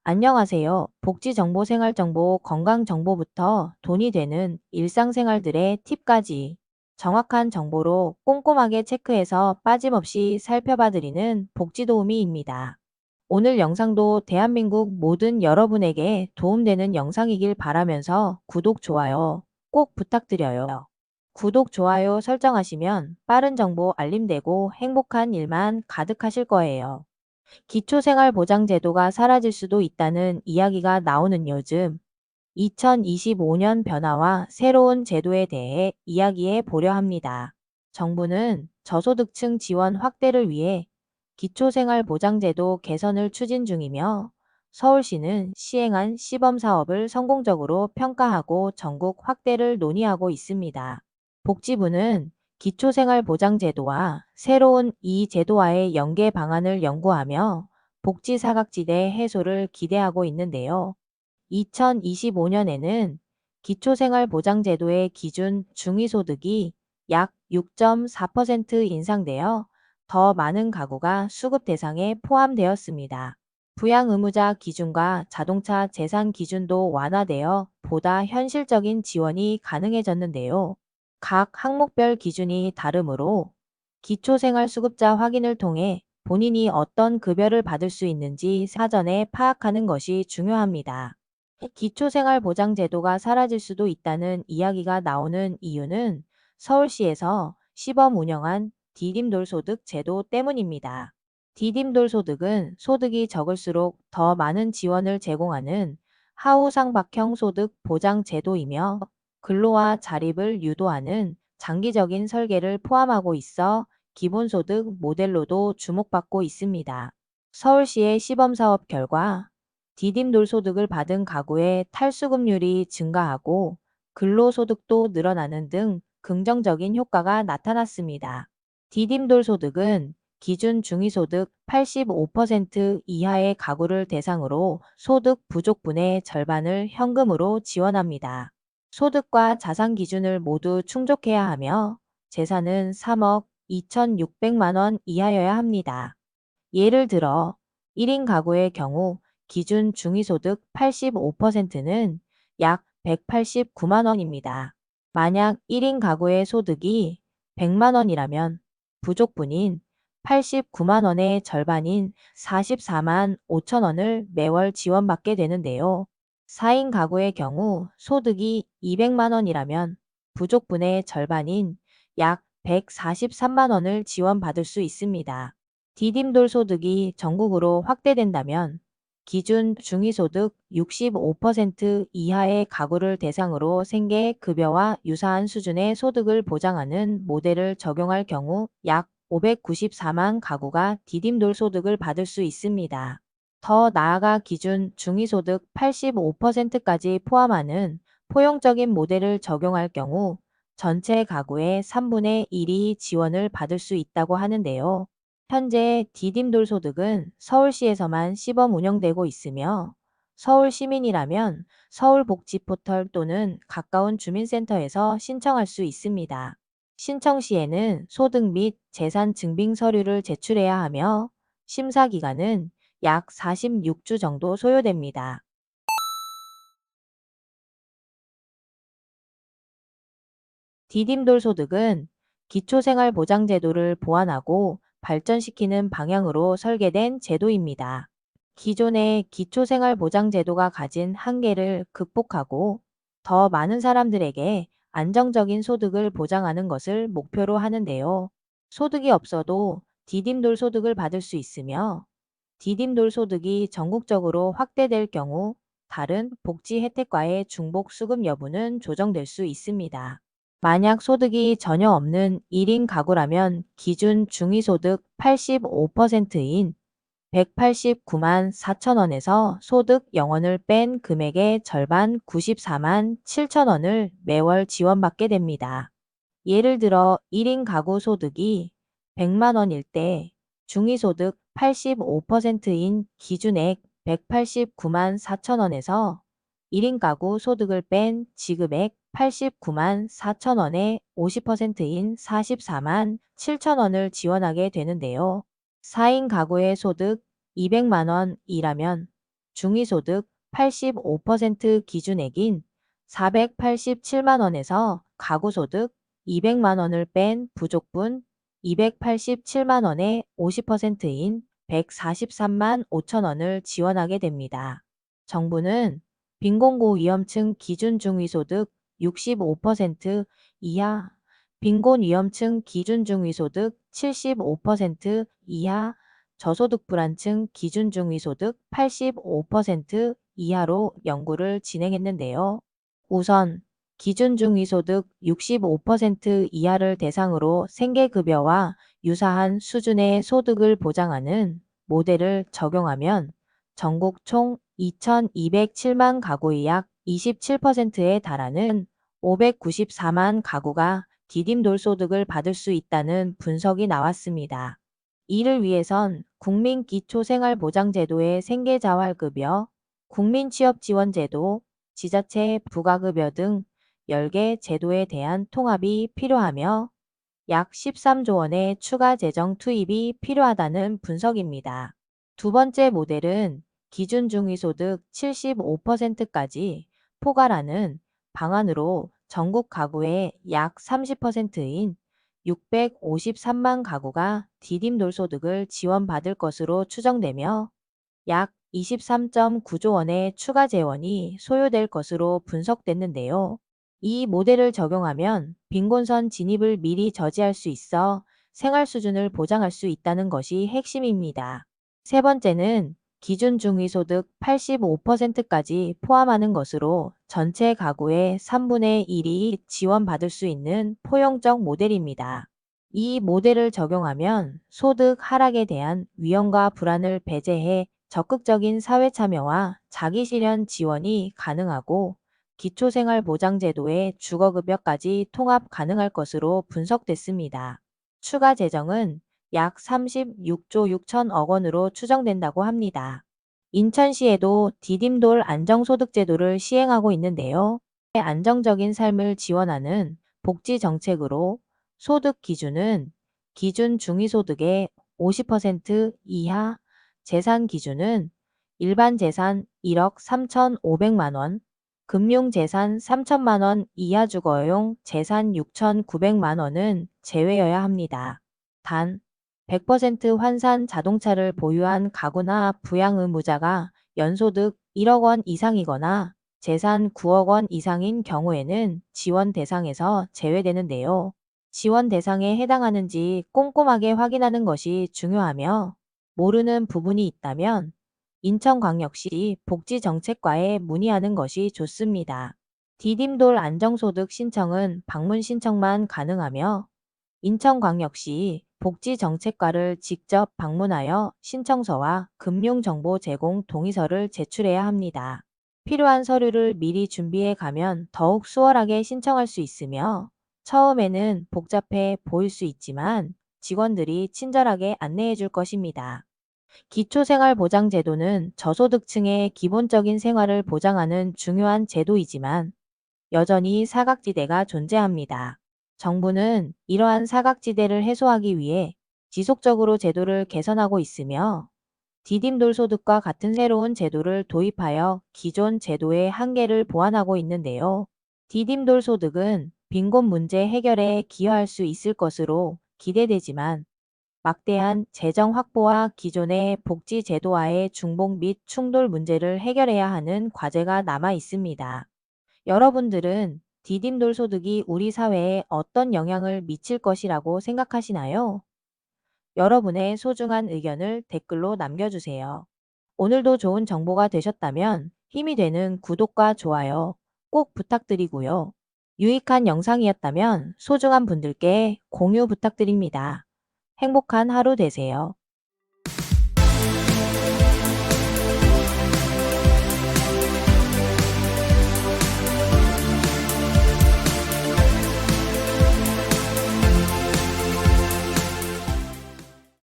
안녕하세요. 복지정보, 생활정보, 건강정보부터 돈이 되는 일상생활들의 팁까지 정확한 정보로 꼼꼼하게 체크해서 빠짐없이 살펴봐드리는 복지도우미입니다. 오늘 영상도 대한민국 모든 여러분에게 도움되는 영상이길 바라면서 구독, 좋아요 꼭 부탁드려요. 구독, 좋아요 설정하시면 빠른 정보 알림되고 행복한 일만 가득하실 거예요. 기초생활보장제도가 사라질 수도 있다는 이야기가 나오는 요즘 2025년 변화와 새로운 제도에 대해 이야기해 보려 합니다. 정부는 저소득층 지원 확대를 위해 기초생활보장제도 개선을 추진 중이며 서울시는 시행한 시범사업을 성공적으로 평가하고 전국 확대를 논의하고 있습니다. 복지부는 기초생활보장제도와 새로운 이 제도와의 연계 방안을 연구하며 복지 사각지대 해소를 기대하고 있는데요. 2025년에는 기초생활보장제도의 기준 중위소득이 약 6.4% 인상되어 더 많은 가구가 수급 대상에 포함되었습니다. 부양 의무자 기준과 자동차 재산 기준도 완화되어 보다 현실적인 지원이 가능해졌는데요. 각 항목별 기준이 다르므로 기초생활수급자 확인을 통해 본인이 어떤 급여를 받을 수 있는지 사전에 파악하는 것이 중요합니다. 기초생활보장제도가 사라질 수도 있다는 이야기가 나오는 이유는 서울시에서 시범 운영한 디딤돌소득 제도 때문입니다. 디딤돌소득은 소득이 적을수록 더 많은 지원을 제공하는 하우상박형 소득 보장 제도이며 근로와 자립을 유도하는 장기적인 설계를 포함하고 있어 기본소득 모델로도 주목받고 있습니다. 서울시의 시범사업 결과 디딤돌소득을 받은 가구의 탈수급률이 증가하고 근로소득도 늘어나는 등 긍정적인 효과가 나타났습니다. 디딤돌소득은 기준 중위소득 85% 이하의 가구를 대상으로 소득 부족분의 절반을 현금으로 지원합니다. 소득과 자산 기준을 모두 충족해야 하며 재산은 3억 2,600만 원 이하여야 합니다. 예를 들어 1인 가구의 경우 기준 중위소득 85%는 약 189만 원입니다. 만약 1인 가구의 소득이 100만 원이라면 부족분인 89만 원의 절반인 44만 5천 원을 매월 지원받게 되는데요. 4인 가구의 경우 소득이 200만 원이라면 부족분의 절반인 약 143만 원을 지원받을 수 있습니다. 디딤돌 소득이 전국으로 확대된다면 기준 중위소득 65% 이하의 가구를 대상으로 생계급여와 유사한 수준의 소득을 보장하는 모델을 적용할 경우 약 594만 가구가 디딤돌 소득을 받을 수 있습니다. 더 나아가 기준 중위소득 85%까지 포함하는 포용적인 모델을 적용할 경우 전체 가구의 3분의 1이 지원을 받을 수 있다고 하는데요. 현재 디딤돌 소득은 서울시에서만 시범 운영되고 있으며 서울 시민이라면 서울복지포털 또는 가까운 주민센터에서 신청할 수 있습니다. 신청 시에는 소득 및 재산 증빙 서류를 제출해야 하며 심사 기간은 약 46주 정도 소요됩니다. 디딤돌 소득은 기초생활보장제도를 보완하고 발전시키는 방향으로 설계된 제도입니다. 기존의 기초생활보장제도가 가진 한계를 극복하고 더 많은 사람들에게 안정적인 소득을 보장하는 것을 목표로 하는데요. 소득이 없어도 디딤돌 소득을 받을 수 있으며 디딤돌 소득이 전국적으로 확대될 경우 다른 복지 혜택과의 중복 수급 여부는 조정될 수 있습니다. 만약 소득이 전혀 없는 1인 가구라면 기준 중위소득 85%인 189만 4천 원에서 소득 0원을 뺀 금액의 절반 94만 7천 원을 매월 지원받게 됩니다. 예를 들어 1인 가구 소득이 100만 원일 때 중위소득 85%인 기준액 189만 4천 원에서 1인 가구 소득을 뺀 지급액 89만 4천 원의 50%인 44만 7천 원을 지원하게 되는데요. 4인 가구의 소득 200만 원이라면 중위소득 85% 기준액인 487만 원에서 가구소득 200만 원을 뺀 부족분 287만 원의 50%인 143만 5천 원을 지원하게 됩니다. 정부는 빈곤고위험층 기준 중위소득 65% 이하, 빈곤위험층 기준 중위소득 75% 이하, 저소득 불안층 기준 중위소득 85% 이하로 연구를 진행했는데요. 우선 기준 중위소득 65% 이하를 대상으로 생계급여와 유사한 수준의 소득을 보장하는 모델을 적용하면 전국 총 2,207만 가구의 약 27%에 달하는 594만 가구가 디딤돌소득을 받을 수 있다는 분석이 나왔습니다. 이를 위해선 국민기초생활보장제도의 생계자활급여, 국민취업지원제도, 지자체 부가급여 등 10개 제도에 대한 통합이 필요하며 약 13조 원의 추가 재정 투입이 필요하다는 분석입니다. 두 번째 모델은 기준 중위소득 75%까지 포괄하는 방안으로 전국 가구의 약 30%인 653만 가구가 디딤돌소득을 지원받을 것으로 추정되며 약 23.9조 원의 추가 재원이 소요될 것으로 분석됐는데요. 이 모델을 적용하면 빈곤선 진입을 미리 저지할 수 있어 생활 수준을 보장할 수 있다는 것이 핵심입니다. 세 번째는 기준 중위소득 85%까지 포함하는 것으로 전체 가구의 3분의 1이 지원받을 수 있는 포용적 모델입니다. 이 모델을 적용하면 소득 하락에 대한 위험과 불안을 배제해 적극적인 사회 참여와 자기실현 지원이 가능하고 기초생활보장제도의 주거급여까지 통합 가능할 것으로 분석됐습니다. 추가 재정은 약 36조 6천억 원으로 추정된다고 합니다. 인천시에도 디딤돌 안정소득제도를 시행하고 있는데요. 안정적인 삶을 지원하는 복지 정책으로 소득 기준은 기준 중위소득의 50% 이하, 재산 기준은 일반 재산 1억 3,500만 원, 금융재산 3천만 원 이하 주거용 재산 6,900만 원은 제외여야 합니다. 단 100% 환산 자동차를 보유한 가구나 부양 의무자가 연소득 1억 원 이상이거나 재산 9억 원 이상인 경우에는 지원 대상에서 제외되는데요. 지원 대상에 해당하는지 꼼꼼하게 확인하는 것이 중요하며 모르는 부분이 있다면 인천광역시 복지정책과에 문의하는 것이 좋습니다. 디딤돌 안정소득 신청은 방문 신청만 가능하며 인천광역시 복지정책과를 직접 방문하여 신청서와 금융정보 제공 동의서를 제출해야 합니다. 필요한 서류를 미리 준비해 가면 더욱 수월하게 신청할 수 있으며 처음에는 복잡해 보일 수 있지만 직원들이 친절하게 안내해 줄 것입니다. 기초생활보장제도는 저소득층의 기본적인 생활을 보장하는 중요한 제도이지만 여전히 사각지대가 존재합니다. 정부는 이러한 사각지대를 해소하기 위해 지속적으로 제도를 개선하고 있으며 디딤돌 소득과 같은 새로운 제도를 도입하여 기존 제도의 한계를 보완하고 있는데요. 디딤돌 소득은 빈곤 문제 해결에 기여할 수 있을 것으로 기대되지만 막대한 재정 확보와 기존의 복지 제도와의 중복 및 충돌 문제를 해결해야 하는 과제가 남아 있습니다. 여러분들은 디딤돌 소득이 우리 사회에 어떤 영향을 미칠 것이라고 생각하시나요? 여러분의 소중한 의견을 댓글로 남겨주세요. 오늘도 좋은 정보가 되셨다면 힘이 되는 구독과 좋아요 꼭 부탁드리고요. 유익한 영상이었다면 소중한 분들께 공유 부탁드립니다. 행복한 하루 되세요.